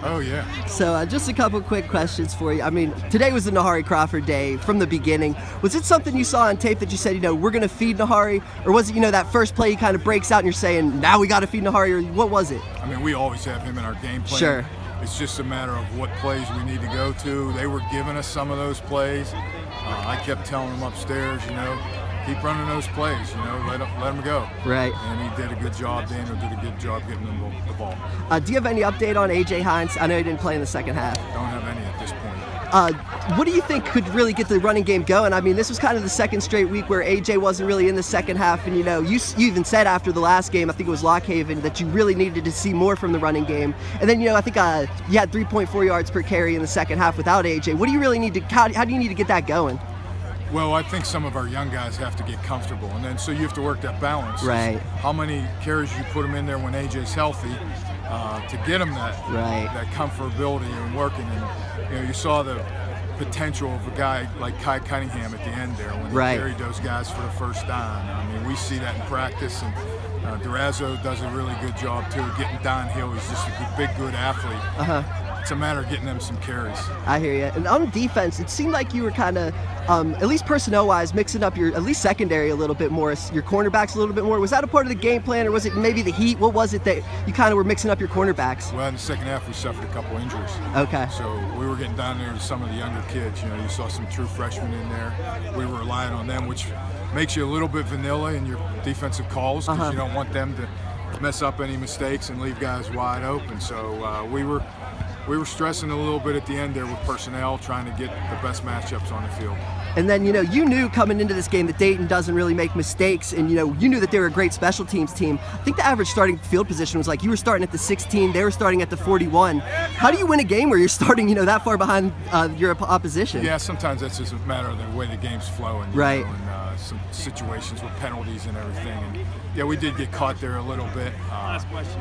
Oh, yeah. So just a couple quick questions for you. I mean, today was the Nahari Crawford day from the beginning. Was it something you saw on tape that you said, we're going to feed Nahari? Or was it, that first play he kind of breaks out and you're saying, now we got to feed Nahari? Or what was it? I mean, we always have him in our game plan. Sure. It's just a matter of what plays we need to go to. They were giving us some of those plays. I kept telling them upstairs, keep running those plays, let them go. Right. And he did a good job. Daniel did a good job getting them the ball. Do you have any update on A.J. Hines? I know he didn't play in the second half. Don't have any at this point. What do you think could really get the running game going? I mean, this was kind of the second straight week where A.J. wasn't really in the second half, and you even said after the last game, I think it was Lockhaven, that you really needed to see more from the running game. And then, I think you had 3.4 yards per carry in the second half without A.J. What do you really need to? How do you need to get that going? Well, I think some of our young guys have to get comfortable, and then so you have to work that balance. Right. How many carries you put them in there when AJ's healthy to get them that comfortability and working. And you saw the potential of a guy like Kai Cunningham at the end there when he carried those guys for the first down. I mean, we see that in practice, and Durazo does a really good job too, getting downhill. He's just a big, good athlete. It's a matter of getting them some carries. I hear you. And on defense, it seemed like you were kind of, at least personnel-wise, mixing up your at least secondary a little bit more, your cornerbacks a little bit more. Was that a part of the game plan, or was it maybe the heat? What was it that you kind of were mixing up your cornerbacks? Well, in the second half, we suffered a couple injuries. Okay. So we were getting down there to some of the younger kids. You saw some true freshmen in there. We were relying on them, which makes you a little bit vanilla in your defensive calls because you don't want them to mess up any mistakes and leave guys wide open. So we were stressing a little bit at the end there with personnel, trying to get the best matchups on the field. And then, you knew coming into this game that Dayton doesn't really make mistakes, and, you knew that they were a great special teams team. I think the average starting field position was like you were starting at the 16, they were starting at the 41. How do you win a game where you're starting, that far behind your opposition? Yeah, sometimes that's just a matter of the way the game's flowing. Right. And some situations with penalties and everything. And, yeah, we did get caught there a little bit.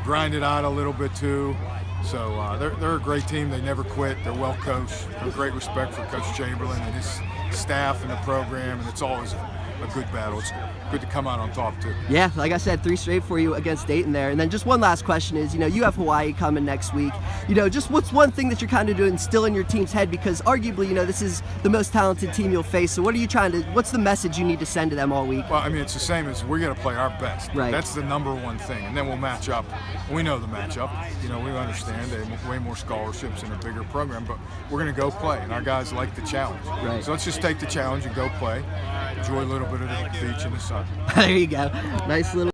Grinded out a little bit, too. So they're a great team. They never quit. They're well coached. I have great respect for Coach Chamberlain and his staff and the program, and it's always a good battle. It's good to come out on top, too. Yeah, like I said, 3 straight for you against Dayton there. And then just one last question is, you have Hawaii coming next week. Just what's one thing that you're kind of doing still in your team's head? Because arguably, this is the most talented team you'll face. So what's the message you need to send to them all week? Well, I mean, it's the same as we're going to play our best. Right. That's the number one thing. And then we'll match up. We know the matchup. We understand they have way more scholarships and a bigger program, but we're going to go play. And our guys like the challenge. Right. So let's just take the challenge and go play. Enjoy a little bit of the beach in the sun. There you go. Nice little